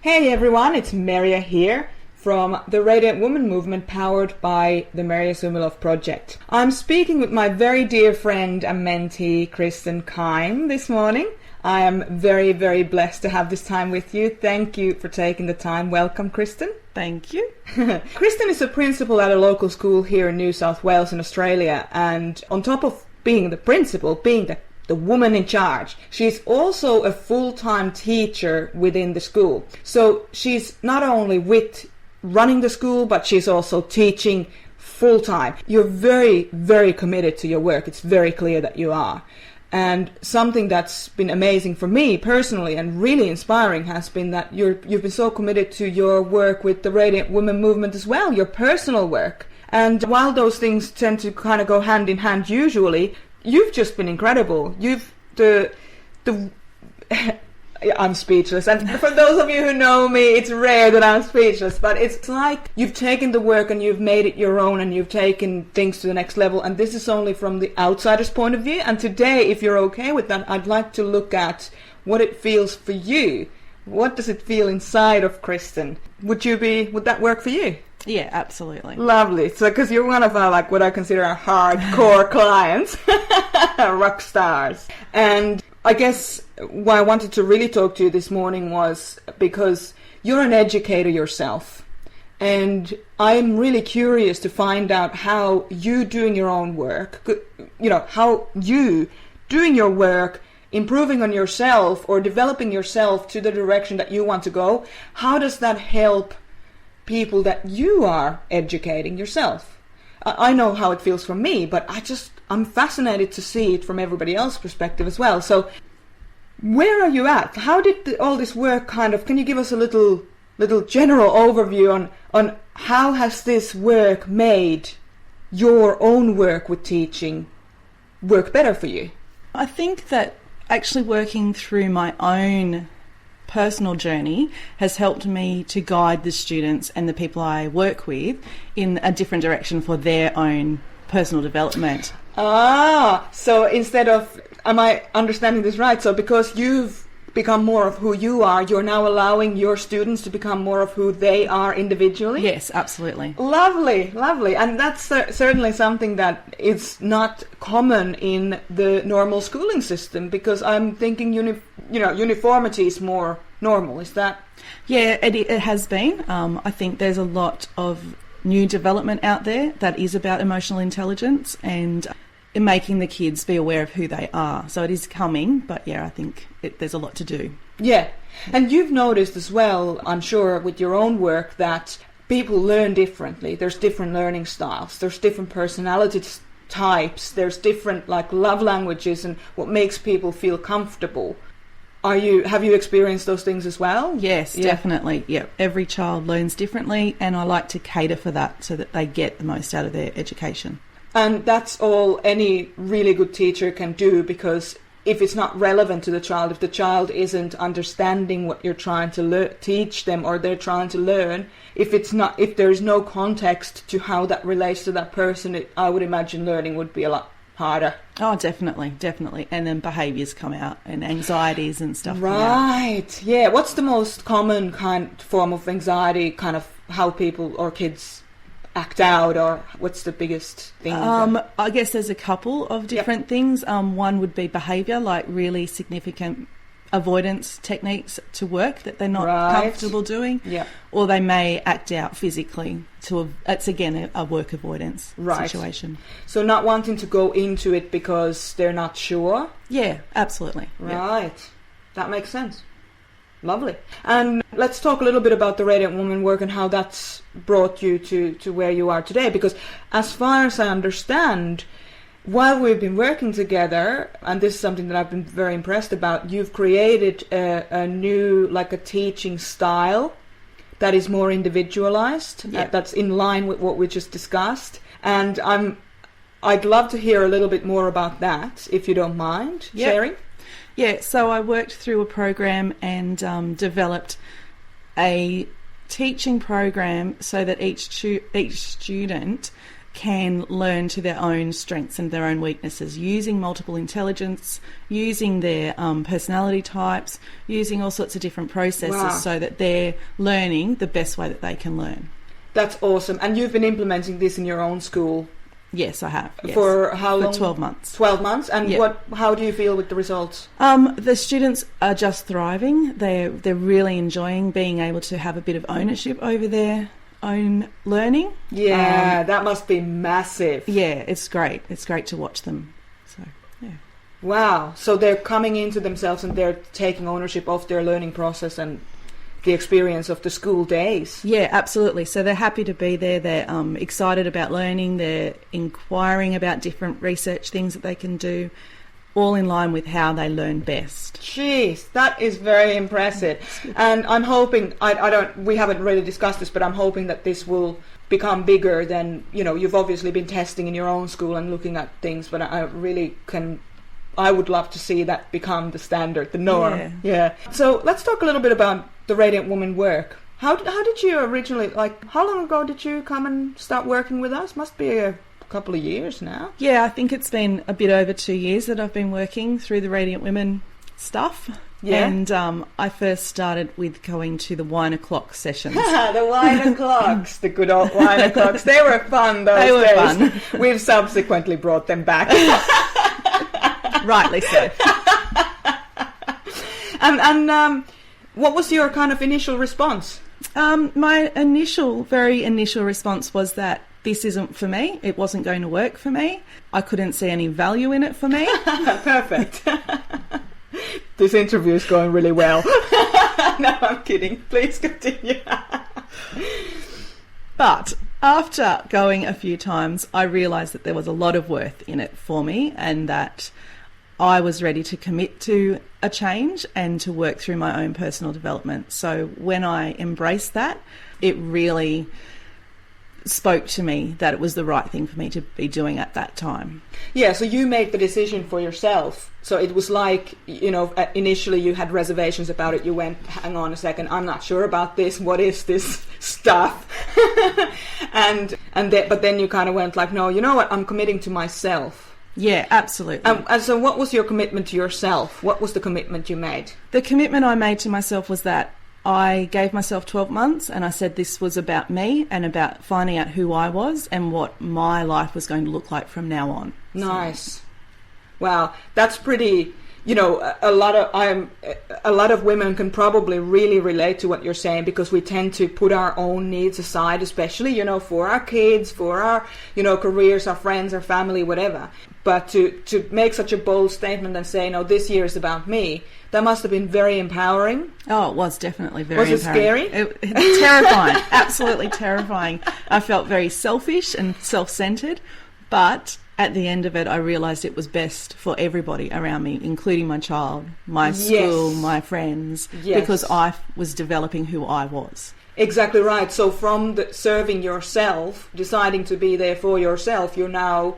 Hey everyone, it's Merja here from the Radiant Woman movement powered by the Merja Sumiloff project. I'm speaking with my very dear friend and mentee Kristen this morning. I am very, very blessed to have this time with you. Thank you for taking the time. Welcome, Kristen. Thank you. Kristen is a principal at a local school here in New South Wales in Australia, and on top of being the principal, being the woman in charge, she's also a full-time teacher within the school. So she's not only with running the school, but she's also teaching full-time. You're very, very committed to your work. It's very clear that you are. And something that's been amazing for me personally and really inspiring has been that you've been so committed to your work with the Radiant Woman movement as well, your personal work. And while those things tend to kind of go hand in hand usually, you've just been incredible. I'm speechless. And for those of you who know me, it's rare that I'm speechless, but it's like you've taken the work and you've made it your own and you've taken things to the next level. And this is only from the outsider's point of view. And today, if you're okay with that, I'd like to look at what it feels for you. What does it feel inside of Kristen? Would that work for you? Yeah, absolutely. Lovely. So, because you're one of our, what I consider our hardcore clients, rock stars. And I guess why I wanted to really talk to you this morning was because you're an educator yourself. And I'm really curious to find out how you doing your own work, how you doing your work, improving on yourself or developing yourself to the direction that you want to go, how does that help people that you are educating yourself? I know how it feels for me, but I'm fascinated to see it from everybody else's perspective as well. So where are you at? How did all this work can you give us a little general overview on how has this work made your own work with teaching work better for you? I think that actually working through my own personal journey has helped me to guide the students and the people I work with in a different direction for their own personal development. So instead of, am I understanding this right? So because you've become more of who you are, you're now allowing your students to become more of who they are individually? Yes, absolutely. Lovely, lovely. And that's certainly something that is not common in the normal schooling system, because I'm thinking uniformity is more normal. Is that? Yeah, it has been. I think there's a lot of new development out there that is about emotional intelligence and making the kids be aware of who they are. So it is coming, but yeah, I think there's a lot to do. Yeah. And you've noticed as well, I'm sure, with your own work that people learn differently. There's different learning styles. There's different personality types. There's different love languages and what makes people feel comfortable. Have you experienced those things as well? Yes, definitely. Yeah. Every child learns differently, and I like to cater for that so that they get the most out of their education. And that's all any really good teacher can do, because if it's not relevant to the child, if the child isn't understanding what you're trying to teach them or they're trying to learn, if there's no context to how that relates to that person, I would imagine learning would be a lot harder. Oh, definitely. And then behaviours come out and anxieties and stuff. Right. Yeah. What's the most common form of anxiety, how people or kids act out, or what's the biggest thing? I guess there's a couple of different things. One would be behaviour, like really significant avoidance techniques to work that they're not comfortable doing. Yeah. Or they may act out physically. It's again a work avoidance situation. So not wanting to go into it because they're not sure? Yeah, absolutely. Right. Yeah. That makes sense. Lovely. And let's talk a little bit about the Radiant Woman work and how that's brought you to where you are today. Because as far as I understand, while we've been working together, and this is something that I've been very impressed about, you've created a new, a teaching style that is more individualized, that's in line with what we just discussed. And I'd love to hear a little bit more about that, if you don't mind sharing. Yeah, so I worked through a program and developed a teaching program so that each student can learn to their own strengths and their own weaknesses, using multiple intelligence, using their personality types, using all sorts of different processes so that they're learning the best way that they can learn. That's awesome. And you've been implementing this in your own school? Yes, I have. Yes. For how long? For 12 months. 12 months? And how do you feel with the results? The students are just thriving. They're really enjoying being able to have a bit of ownership over their own learning. Yeah, that must be massive. Yeah, it's great. It's great to watch them. So, yeah. Wow. So they're coming into themselves and they're taking ownership of their learning process and the experience of the school days. Yeah, absolutely. So they're happy to be there. They're excited about learning. They're inquiring about different research things that they can do, all in line with how they learn best. Jeez, that is very impressive. And I'm hoping, we haven't really discussed this, but I'm hoping that this will become bigger than, you've obviously been testing in your own school and looking at things, but I would love to see that become the standard, the norm. Yeah. So let's talk a little bit about the Radiant Woman work. How did you originally, how long ago did you come and start working with us? Must be a couple of years now. Yeah, I think it's been a bit over 2 years that I've been working through the Radiant Women stuff. Yeah. And I first started with going to the wine o'clock sessions. The wine o'clocks, the good old wine o'clocks. They were fun those days. They were fun. We've subsequently brought them back. Rightly so. And what was your kind of initial response? My very initial response was that this isn't for me. It wasn't going to work for me. I couldn't see any value in it for me. Perfect. This interview is going really well. No, I'm kidding. Please continue. But after going a few times, I realised that there was a lot of worth in it for me and that I was ready to commit to a change and to work through my own personal development. So when I embraced that, it really spoke to me that it was the right thing for me to be doing at that time. Yeah, so you made the decision for yourself. So it was like, initially you had reservations about it. You went, hang on a second, I'm not sure about this. What is this stuff? But then you kind of went like, no, you know what? I'm committing to myself. Yeah, absolutely. And so what was your commitment to yourself? What was the commitment you made? The commitment I made to myself was that I gave myself 12 months and I said this was about me and about finding out who I was and what my life was going to look like from now on. Nice. So. Wow, that's pretty, a lot of women can probably really relate to what you're saying because we tend to put our own needs aside, especially, for our kids, for our, careers, our friends, our family, whatever. But to make such a bold statement and say, no, this year is about me, that must have been very empowering. Oh, it was definitely very empowering. Was it scary? It's terrifying, absolutely terrifying. I felt very selfish and self-centered, but at the end of it, I realised it was best for everybody around me, including my child, my school, my friends, because I was developing who I was. Exactly right. So from serving yourself, deciding to be there for yourself, you're now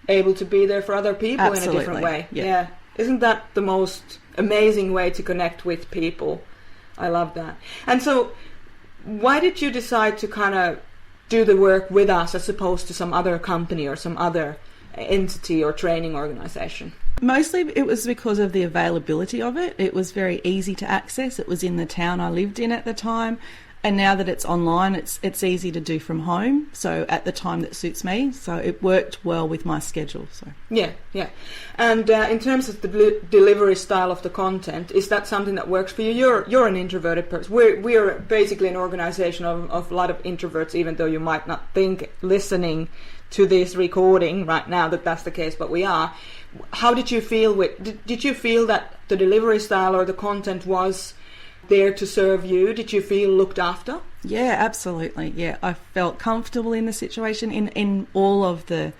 able to be there for other people. Absolutely. In a different way. Yeah. Isn't that the most amazing way to connect with people? I love that. And so why did you decide to kind of do the work with us as opposed to some other company or some other entity or training organization? Mostly it was because of the availability of it. It was very easy to access. It was in the town I lived in at the time. And now that it's online, it's easy to do from home. So at the time that suits me. So it worked well with my schedule. So yeah. And in terms of the delivery style of the content, is that something that works for you? You're an introverted person. We're basically an organization of a lot of introverts, even though you might not think listening to this recording right now that that's the case, but we are. How did you feel did you feel that the delivery style or the content was there to serve you? Did you feel looked after? Yeah, absolutely. Yeah, I felt comfortable in the situation, in all of the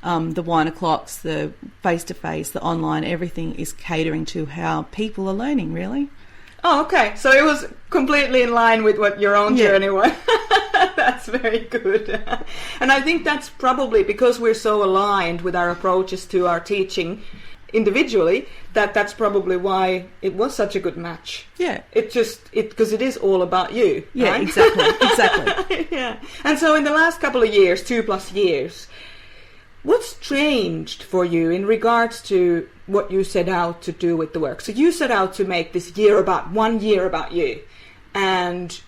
wine o'clocks, the face-to-face, the online, everything is catering to how people are learning, really. Oh, okay. So it was completely in line with what your own journey was. That's very good. And I think that's probably because we're so aligned with our approaches to our teaching. individually, that's probably why it was such a good match. Yeah. Because it is all about you. Yeah, right? exactly. Yeah. And so in the last couple of years, 2+ years, what's changed for you in regards to what you set out to do with the work? So you set out to make this 1 year about you, and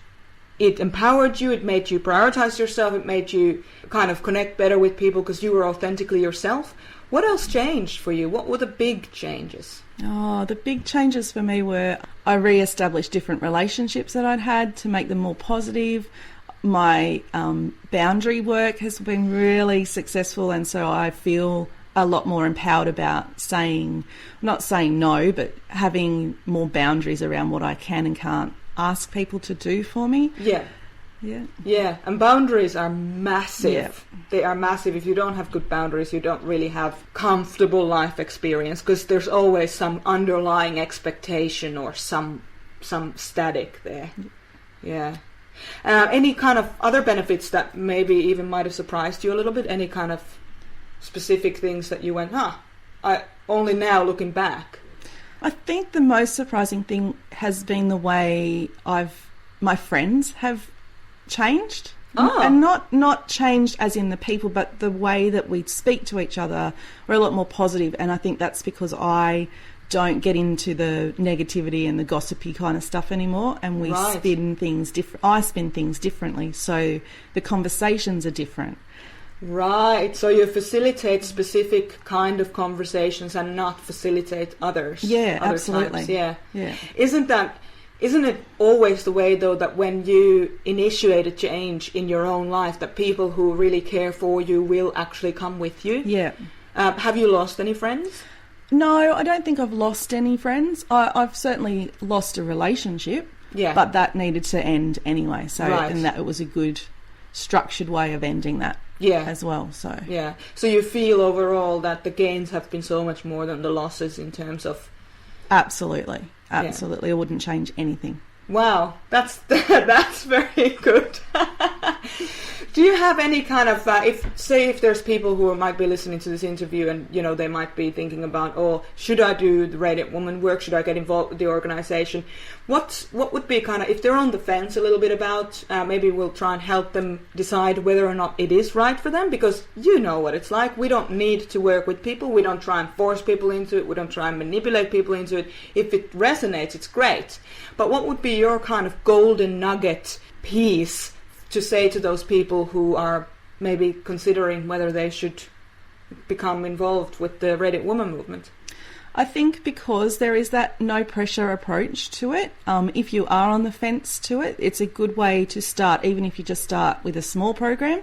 it empowered you, it made you prioritize yourself, it made you kind of connect better with people because you were authentically yourself. What else changed for you? What were the big changes? Oh, the big changes for me were I re-established different relationships that I'd had to make them more positive. My boundary work has been really successful, and so I feel a lot more empowered about not saying no, but having more boundaries around what I can and can't ask people to do for me. Yeah, and boundaries are massive. Yeah. They are massive. If you don't have good boundaries, you don't really have comfortable life experience, because there's always some underlying expectation or some static there. Yeah. Any kind of other benefits that maybe even might have surprised you a little bit? Any kind of specific things that you went, I only now looking back? I think the most surprising thing has been the way my friends have changed. And not changed as in the people, but the way that we speak to each other, we're a lot more positive. And I think that's because I don't get into the negativity and the gossipy kind of stuff anymore, and we spin things different. I spin things differently, so the conversations are different. Right, so you facilitate specific kind of conversations and not facilitate others. Yeah, absolutely. Types. Yeah. Isn't it always the way, though, that when you initiate a change in your own life, that people who really care for you will actually come with you? Yeah. Have you lost any friends? No, I don't think I've lost any friends. I've certainly lost a relationship, but that needed to end anyway. So, and that it was a good, structured way of ending that as well. So so you feel overall that the gains have been so much more than the losses in terms of... Absolutely. I wouldn't change anything. Wow, that's very good. Do you have any kind of, if there's people who might be listening to this interview and, they might be thinking about, should I do the Radiant Woman work? Should I get involved with the organization? What would be kind of, if they're on the fence a little bit about, maybe we'll try and help them decide whether or not it is right for them, because you know what it's like. We don't need to work with people. We don't try and force people into it. We don't try and manipulate people into it. If it resonates, it's great. But what would be your kind of golden nugget piece to say to those people who are maybe considering whether they should become involved with the Radiant Woman movement? I think because there is that no pressure approach to it, if you are on the fence to it, it's a good way to start, even if you just start with a small program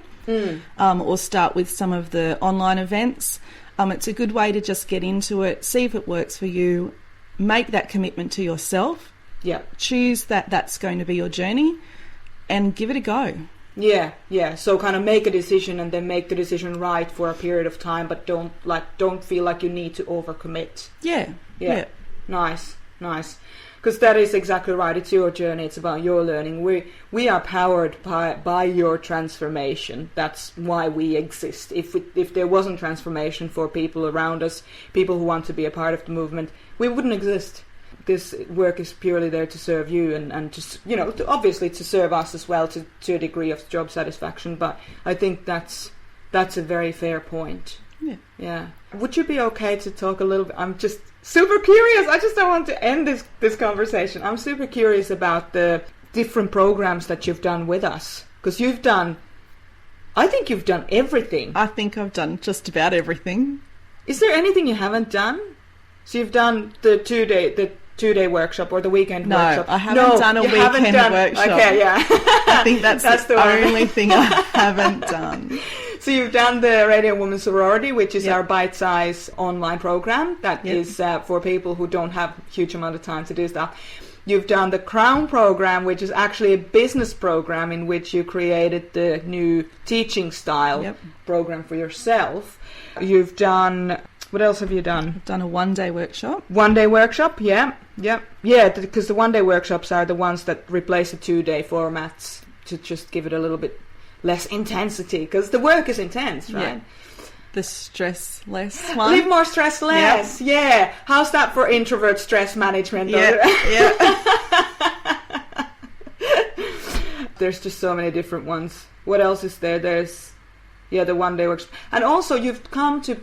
or start with some of the online events. It's a good way to just get into it, see if it works for you, make that commitment to yourself, choose that's going to be your journey, and give it a go. Yeah. So kind of make a decision and then make the decision right for a period of time, but don't feel like you need to overcommit. Yeah. Nice. Because that is exactly right. It's your journey. It's about your learning. We are powered by your transformation. That's why we exist. If there wasn't transformation for people around us, people who want to be a part of the movement, we wouldn't exist. This work is purely there to serve you and just, obviously to serve us as well to a degree of job satisfaction. But I think that's a very fair point. Yeah. Would you be okay to talk a little bit? I'm just super curious. I just don't want to end this conversation. I'm super curious about the different programs that you've done with us, because I think you've done everything. I think I've done just about everything. Is there anything you haven't done? So you've done the two-day workshop or the weekend workshop? No, I haven't done a weekend workshop. Okay, yeah. I think that's the only thing I haven't done. So you've done the Radiant Woman Sorority, which is our bite-sized online program that is for people who don't have a huge amount of time to do stuff. You've done the Crown program, which is actually a business program in which you created the new teaching style program for yourself. You've done... What else have you done? I've done a one-day workshop. One-day workshop, yeah, because the one-day workshops are the ones that replace the two-day formats to just give it a little bit less intensity, because the work is intense, right? the stress less one. Live more, stress less. Yep. Yeah. How's that for introvert stress management? Yeah. There's just so many different ones. What else is there? There's the one day works. And also you've come to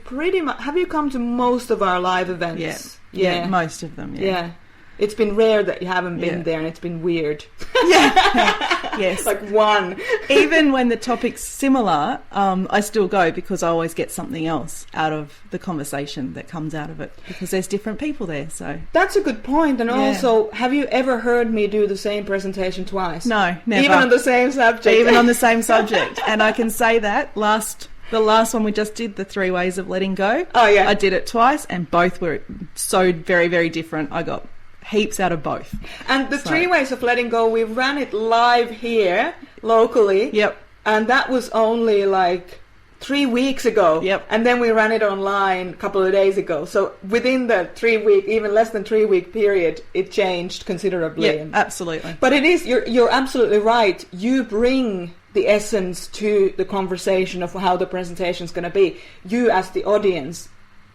have you come to most of our live events? Yeah, most of them. Yeah. It's been rare that you haven't been there, and it's been weird. Yes. Like one. Even when the topic's similar, I still go because I always get something else out of the conversation that comes out of it because there's different people there. So that's a good point. And also, have you ever heard me do the same presentation twice? No, never. Even on the same subject. Even on the same subject. And I can say that the last one we just did, the 3 ways of letting go. Oh, yeah. I did it twice and both were so very, very different. I got heaps out of both. And the 3 ways of letting go, we ran it live here, locally. Yep. And that was only like 3 weeks ago. Yep. And then we ran it online a couple of days ago. So within the 3 week, even less than 3 week period, it changed considerably. Yeah, absolutely. But it is, you're absolutely right. You bring the essence to the conversation of how the presentation is going to be. You as the audience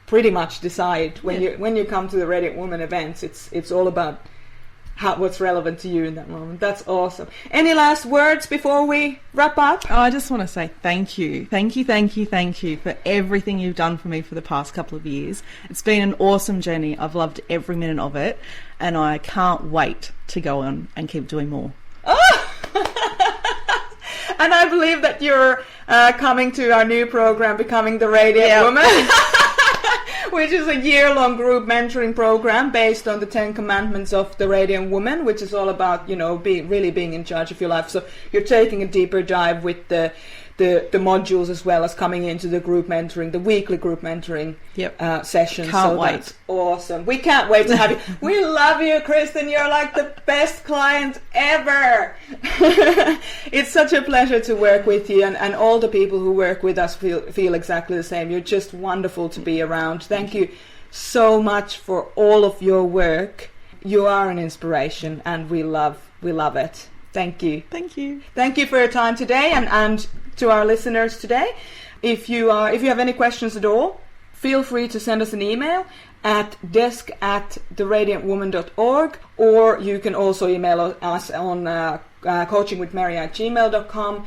pretty much decide when you come to the Radiant Woman events. It's all about what's relevant to you in that moment. That's awesome. Any last words before we wrap up? Oh, I just want to say thank you for everything you've done for me for the past couple of years. It's been an awesome journey. I've loved every minute of it, and I can't wait to go on and keep doing more. And I believe that you're coming to our new program, Becoming the Radiant Woman. Which is a year-long group mentoring program based on the 10 commandments of the Radiant Woman, which is all about, really being in charge of your life. So you're taking a deeper dive with the modules as well as coming into the group mentoring, the weekly group mentoring sessions. Can't wait. That's awesome. We can't wait to have you. We love you, Kristen. You're like the best client ever. It's such a pleasure to work with you, and all the people who work with us feel exactly the same. You're just wonderful to be around. Thank you so much for all of your work. You are an inspiration, and we love it. Thank you. Thank you. Thank you for your time today, and to our listeners today. If you have any questions at all, feel free to send us an email at desk@theradiantwoman.org, or you can also email us on coachingwithmerja@gmail.com.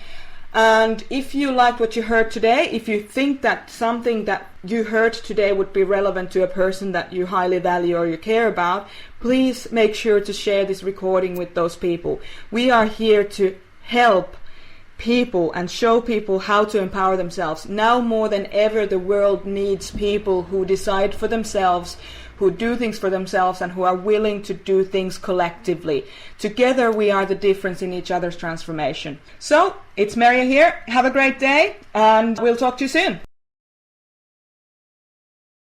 And if you liked what you heard today, if you think that something that you heard today would be relevant to a person that you highly value or you care about, please make sure to share this recording with those people. We are here to help people and show people how to empower themselves. Now more than ever, the world needs people who decide for themselves, who do things for themselves, and who are willing to do things collectively. Together we are the difference in each other's transformation. So, it's Merja here. Have a great day, and we'll talk to you soon.